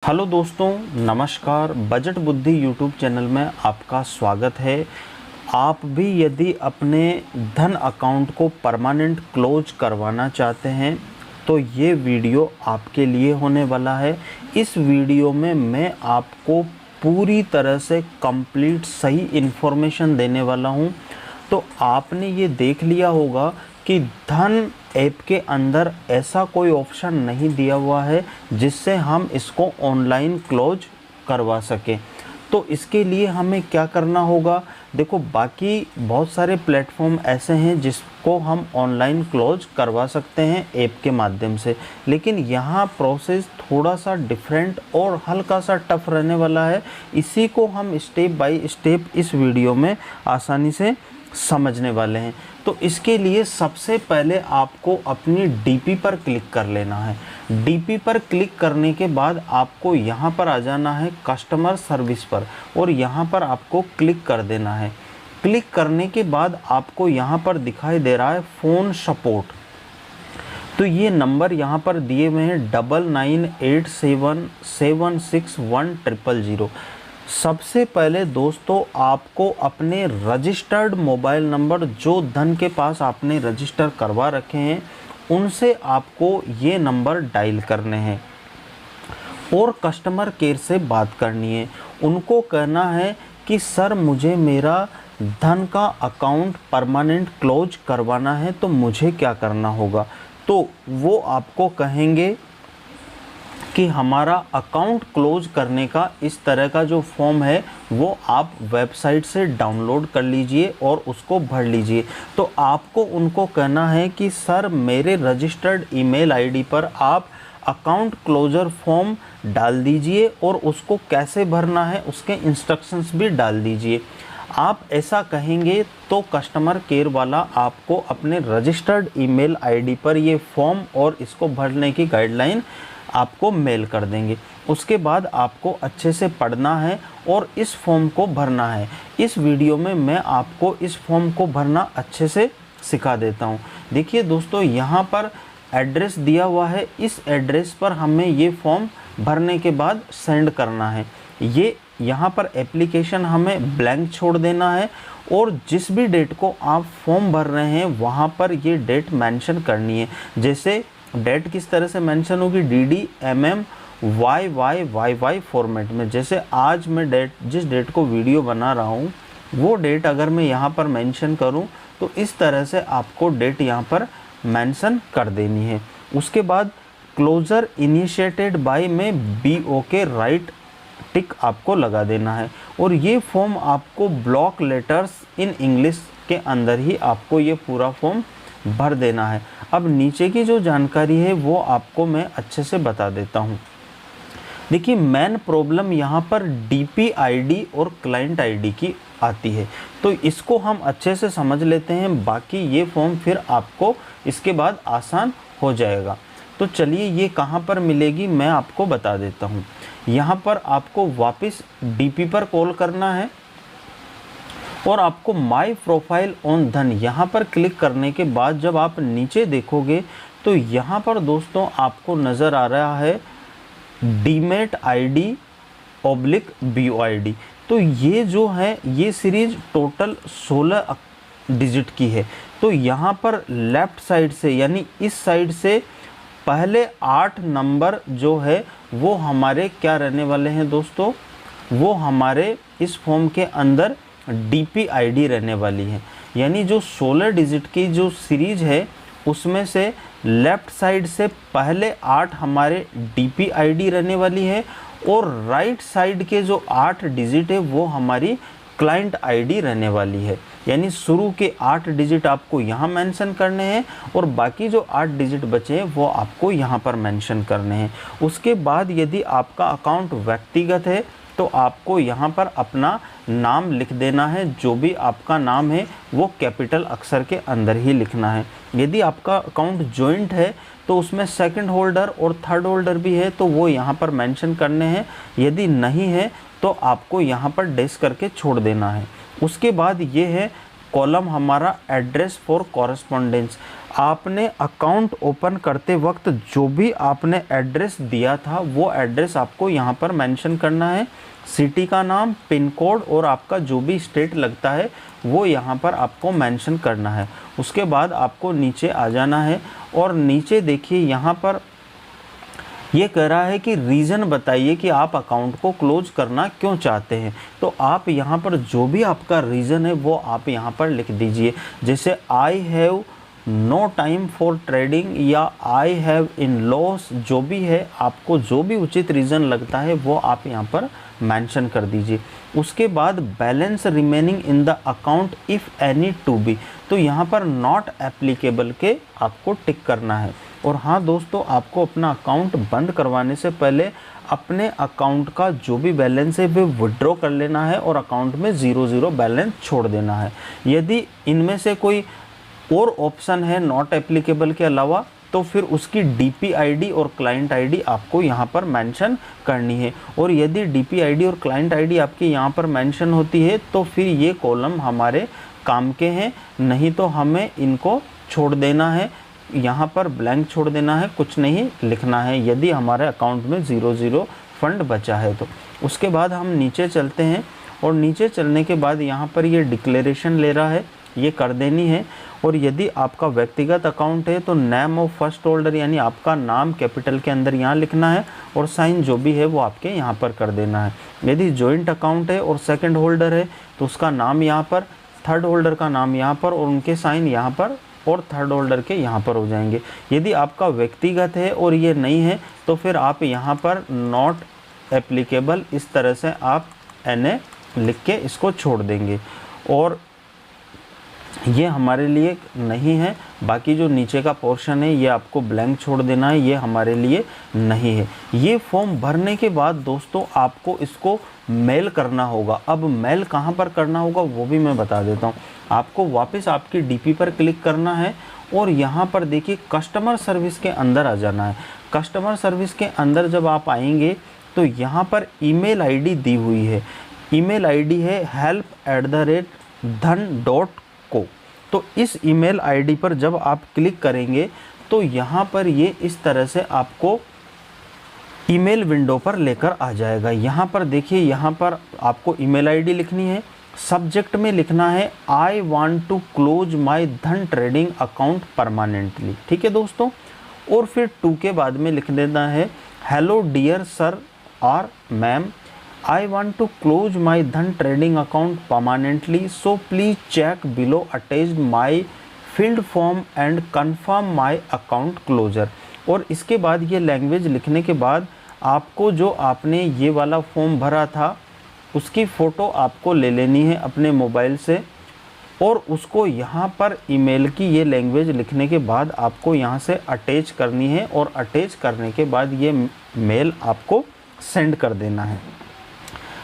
Hello दोस्तों, नमस्कार। Budget बुद्धि यूट्यूब चैनल में आपका स्वागत है। आप भी यदि अपने धन अकाउंट को परमानेंट क्लोज करवाना चाहते हैं तो ये वीडियो आपके लिए होने वाला है। इस वीडियो में मैं आपको पूरी तरह से कंप्लीट सही इन्फॉर्मेशन देने वाला हूँ। तो आपने ये देख लिया होगा कि धन ऐप के अंदर ऐसा कोई ऑप्शन नहीं दिया हुआ है जिससे हम इसको ऑनलाइन क्लोज करवा सकें। तो इसके लिए हमें क्या करना होगा? देखो, बाकी बहुत सारे प्लेटफॉर्म ऐसे हैं जिसको हम ऑनलाइन क्लोज करवा सकते हैं ऐप के माध्यम से, लेकिन यहाँ प्रोसेस थोड़ा सा डिफरेंट और हल्का सा टफ रहने वाला है। इसी को हम स्टेप बाय स्टेप इस वीडियो में आसानी से समझने वाले हैं। तो इसके लिए सबसे पहले आपको अपनी डीपी पर क्लिक कर लेना है। डीपी पर क्लिक करने के बाद आपको यहाँ पर आ जाना है कस्टमर सर्विस पर और यहाँ पर आपको क्लिक कर देना है। क्लिक करने के बाद आपको यहाँ पर दिखाई दे रहा है फ़ोन सपोर्ट। तो ये नंबर यहाँ पर दिए हुए हैं 9987761000। सबसे पहले दोस्तों आपको अपने रजिस्टर्ड मोबाइल नंबर जो धन के पास आपने रजिस्टर करवा रखे हैं उनसे आपको ये नंबर डायल करने हैं और कस्टमर केयर से बात करनी है। उनको कहना है कि सर मुझे मेरा धन का अकाउंट परमानेंट क्लोज करवाना है, तो मुझे क्या करना होगा? तो वो आपको कहेंगे कि हमारा अकाउंट क्लोज करने का इस तरह का जो फॉर्म है वो आप वेबसाइट से डाउनलोड कर लीजिए और उसको भर लीजिए। तो आपको उनको कहना है कि सर मेरे रजिस्टर्ड ईमेल आईडी पर आप अकाउंट क्लोजर फॉर्म डाल दीजिए और उसको कैसे भरना है उसके इंस्ट्रक्शंस भी डाल दीजिए। आप ऐसा कहेंगे तो कस्टमर केयर वाला आपको अपने रजिस्टर्ड ईमेल आईडी पर ये फॉर्म और इसको भरने की गाइडलाइन आपको मेल कर देंगे। उसके बाद आपको अच्छे से पढ़ना है और इस फॉर्म को भरना है। इस वीडियो में मैं आपको इस फॉर्म को भरना अच्छे से सिखा देता हूँ। देखिए दोस्तों, यहाँ पर एड्रेस दिया हुआ है। इस एड्रेस पर हमें ये फॉर्म भरने के बाद सेंड करना है। ये यहाँ पर एप्लीकेशन हमें ब्लैंक छोड़ देना है और जिस भी डेट को आप फॉर्म भर रहे हैं वहाँ पर ये डेट मेंशन करनी है। जैसे डेट किस तरह से मेंशन होगी? DD YY फॉर्मेट में। जैसे आज मैं जिस डेट को वीडियो बना रहा हूँ वो डेट अगर मैं यहाँ पर मेंशन करूँ तो इस तरह से आपको डेट यहाँ पर मेंशन कर देनी है। उसके बाद क्लोजर इनिशिएटेड बाय में BOK राइट टिक आपको लगा देना है और ये फॉर्म आपको ब्लॉक लेटर्स इन इंग्लिश के अंदर ही आपको ये पूरा फॉर्म भर देना है। अब नीचे की जो जानकारी है वो आपको मैं अच्छे से बता देता हूँ। देखिए, मेन प्रॉब्लम यहाँ पर DP ID और क्लाइंट ID की आती है, तो इसको हम अच्छे से समझ लेते हैं। बाकी ये फॉर्म फिर आपको इसके बाद आसान हो जाएगा। तो चलिए, ये कहाँ पर मिलेगी मैं आपको बता देता हूँ। यहाँ पर आपको वापस DP पर कॉल करना है और आपको माई प्रोफाइल ऑन धन यहाँ पर क्लिक करने के बाद जब आप नीचे देखोगे तो यहाँ पर दोस्तों आपको नज़र आ रहा है डीमेट ID /BOID। तो ये जो है ये सीरीज टोटल 16 डिजिट की है। तो यहाँ पर लेफ़्ट साइड से यानी इस साइड से पहले 8 नंबर जो है वो हमारे क्या रहने वाले हैं दोस्तों? वो हमारे इस फॉर्म के अंदर DP ID रहने वाली है। यानी जो 16 डिजिट की जो सीरीज है उसमें से लेफ़्ट साइड से पहले 8 हमारे DP ID रहने वाली है और राइट साइड के जो 8 डिजिट है वो हमारी क्लाइंट ID रहने वाली है। यानी शुरू के 8 डिजिट आपको यहाँ मेंशन करने हैं और बाकी जो 8 डिजिट बचे हैं वो आपको यहाँ पर मेंशन करने हैं। उसके बाद यदि आपका अकाउंट व्यक्तिगत है तो आपको यहाँ पर अपना नाम लिख देना है। जो भी आपका नाम है वो कैपिटल अक्षर के अंदर ही लिखना है। यदि आपका अकाउंट जॉइंट है तो उसमें सेकंड होल्डर और थर्ड होल्डर भी है तो वो यहाँ पर मेंशन करने हैं। यदि नहीं है तो आपको यहाँ पर डैश करके छोड़ देना है। उसके बाद ये है कॉलम हमारा एड्रेस फॉर कॉरेस्पॉन्डेंस। आपने अकाउंट ओपन करते वक्त जो भी आपने एड्रेस दिया था वो एड्रेस आपको यहाँ पर मेंशन करना है। सिटी का नाम, पिन कोड और आपका जो भी स्टेट लगता है वो यहाँ पर आपको मेंशन करना है। उसके बाद आपको नीचे आ जाना है और नीचे देखिए यहाँ पर ये कह रहा है कि रीज़न बताइए कि आप अकाउंट को क्लोज करना क्यों चाहते हैं। तो आप यहाँ पर जो भी आपका रीज़न है वो आप यहाँ पर लिख दीजिए। जैसे I have no time for trading या आई हैव इन लॉस, जो भी है आपको जो भी उचित रीज़न लगता है वो आप यहाँ पर मेंशन कर दीजिए। उसके बाद balance remaining in the account if any to be, तो यहाँ पर नॉट एप्लीकेबल के आपको टिक करना है। और हाँ दोस्तों, आपको अपना अकाउंट बंद करवाने से पहले अपने अकाउंट का जो भी बैलेंस है वो विड्रॉ कर लेना है और अकाउंट में 0 बैलेंस छोड़ देना है। यदि इनमें से कोई और ऑप्शन है नॉट एप्लीकेबल के अलावा तो फिर उसकी डीपी आईडी और क्लाइंट आईडी आपको यहाँ पर मेंशन करनी है। और यदि डीपी आईडी और क्लाइंट आईडी आपके यहाँ पर मेंशन होती है तो फिर ये कॉलम हमारे काम के हैं, नहीं तो हमें इनको छोड़ देना है, यहाँ पर ब्लैंक छोड़ देना है, कुछ नहीं लिखना है यदि हमारे अकाउंट में 0 फंड बचा है तो। उसके बाद हम नीचे चलते हैं और नीचे चलने के बाद यहाँ पर ये डिक्लेरेशन ले रहा है, ये कर देनी है। और यदि आपका व्यक्तिगत अकाउंट है तो नेम ऑफ फर्स्ट होल्डर यानी आपका नाम कैपिटल के अंदर यहाँ लिखना है और साइन जो भी है वो आपके यहाँ पर कर देना है। यदि जॉइंट अकाउंट है और सेकंड होल्डर है तो उसका नाम यहाँ पर, थर्ड होल्डर का नाम यहाँ पर और उनके साइन यहाँ पर और थर्ड होल्डर के यहाँ पर हो जाएंगे। यदि आपका व्यक्तिगत है और ये नहीं है तो फिर आप यहाँ पर नॉट एप्लीकेबल इस तरह से आप NA लिख के इसको छोड़ देंगे और ये हमारे लिए नहीं है। बाकी जो नीचे का पोर्शन है ये आपको ब्लैंक छोड़ देना है, ये हमारे लिए नहीं है। ये फॉर्म भरने के बाद दोस्तों आपको इसको मेल करना होगा। अब मेल कहाँ पर करना होगा वो भी मैं बता देता हूँ। आपको वापस आपकी डीपी पर क्लिक करना है और यहाँ पर देखिए कस्टमर सर्विस के अंदर आ जाना है। कस्टमर सर्विस के अंदर जब आप आएंगे तो यहाँ पर ईमेल आईडी दी हुई है। ईमेल आईडी है help@dhan.co। तो इस ईमेल आईडी पर जब आप क्लिक करेंगे तो यहाँ पर ये इस तरह से आपको ईमेल विंडो पर लेकर आ जाएगा। यहाँ पर देखिए, यहाँ पर आपको ईमेल आईडी लिखनी है, सब्जेक्ट में लिखना है I want to close my Dhan trading account permanently, ठीक है दोस्तों। और फिर टू के बाद में लिख देना है हेलो डियर सर और ma'am, I want to close my Dhan trading account permanently, so please check below attached my filled form and confirm my account closure। और इसके बाद ये लैंग्वेज लिखने के बाद आपको जो आपने ये वाला फॉर्म भरा था उसकी फ़ोटो आपको ले लेनी है अपने मोबाइल से और उसको यहाँ पर ईमेल की ये लैंग्वेज लिखने के बाद आपको यहाँ से अटैच करनी है और अटैच करने के बाद ये मेल आपको सेंड कर देना है।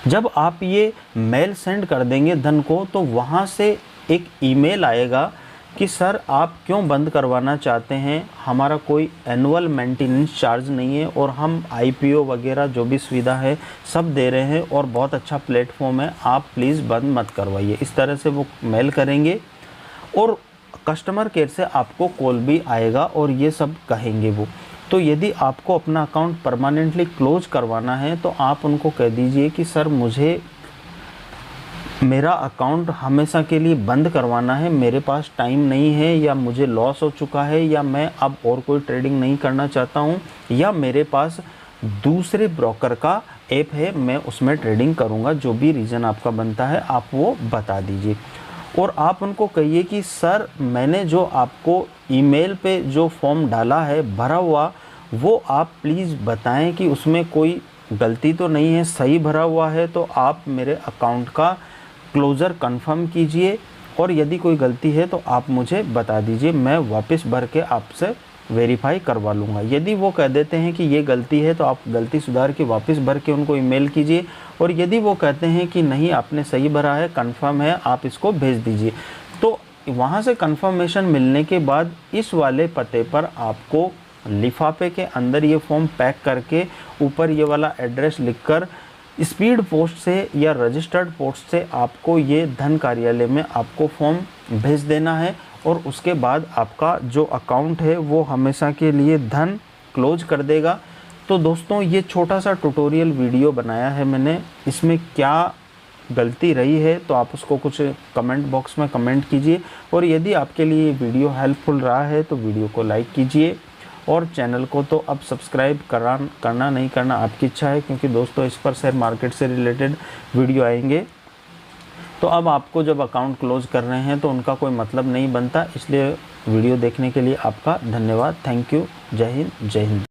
जब आप ये मेल सेंड कर देंगे धन को तो वहाँ से एक ईमेल आएगा कि सर आप क्यों बंद करवाना चाहते हैं, हमारा कोई एनुअल मेंटेनेंस चार्ज नहीं है और हम IPO वगैरह जो भी सुविधा है सब दे रहे हैं और बहुत अच्छा प्लेटफॉर्म है, आप प्लीज़ बंद मत करवाइए। इस तरह से वो मेल करेंगे और कस्टमर केयर से आपको कॉल भी आएगा और ये सब कहेंगे वो। तो यदि आपको अपना अकाउंट परमानेंटली क्लोज करवाना है तो आप उनको कह दीजिए कि सर मुझे मेरा अकाउंट हमेशा के लिए बंद करवाना है, मेरे पास टाइम नहीं है या मुझे लॉस हो चुका है या मैं अब और कोई ट्रेडिंग नहीं करना चाहता हूँ या मेरे पास दूसरे ब्रोकर का ऐप है मैं उसमें ट्रेडिंग करूँगा। जो भी रीज़न आपका बनता है आप वो बता दीजिए। और आप उनको कहिए कि सर मैंने जो आपको ईमेल पे जो फॉर्म डाला है भरा हुआ वो आप प्लीज़ बताएं कि उसमें कोई गलती तो नहीं है, सही भरा हुआ है तो आप मेरे अकाउंट का क्लोज़र कंफर्म कीजिए और यदि कोई गलती है तो आप मुझे बता दीजिए, मैं वापस भर के आपसे वेरीफाई करवा लूँगा। यदि वो कह देते हैं कि ये गलती है तो आप गलती सुधार के वापस भर के उनको ईमेल कीजिए और यदि वो कहते हैं कि नहीं आपने सही भरा है, कंफर्म है, आप इसको भेज दीजिए। तो वहाँ से कंफर्मेशन मिलने के बाद इस वाले पते पर आपको लिफाफे के अंदर ये फॉर्म पैक करके ऊपर ये वाला एड्रेस लिखकर स्पीड पोस्ट से या रजिस्टर्ड पोस्ट से आपको ये धन कार्यालय में आपको फॉर्म भेज देना है और उसके बाद आपका जो अकाउंट है वो हमेशा के लिए धन क्लोज कर देगा। तो दोस्तों ये छोटा सा ट्यूटोरियल वीडियो बनाया है मैंने, इसमें क्या गलती रही है तो आप उसको कुछ कमेंट बॉक्स में कमेंट कीजिए, और यदि आपके लिए ये वीडियो हेल्पफुल रहा है तो वीडियो को लाइक कीजिए, और चैनल को तो अब सब्सक्राइब करना नहीं करना आपकी इच्छा है, क्योंकि दोस्तों इस पर शेयर मार्केट से रिलेटेड वीडियो आएंगे। तो अब आपको जब अकाउंट क्लोज कर रहे हैं तो उनका कोई मतलब नहीं बनता, इसलिए वीडियो देखने के लिए आपका धन्यवाद। Thank you. जय हिंद, जय हिंद।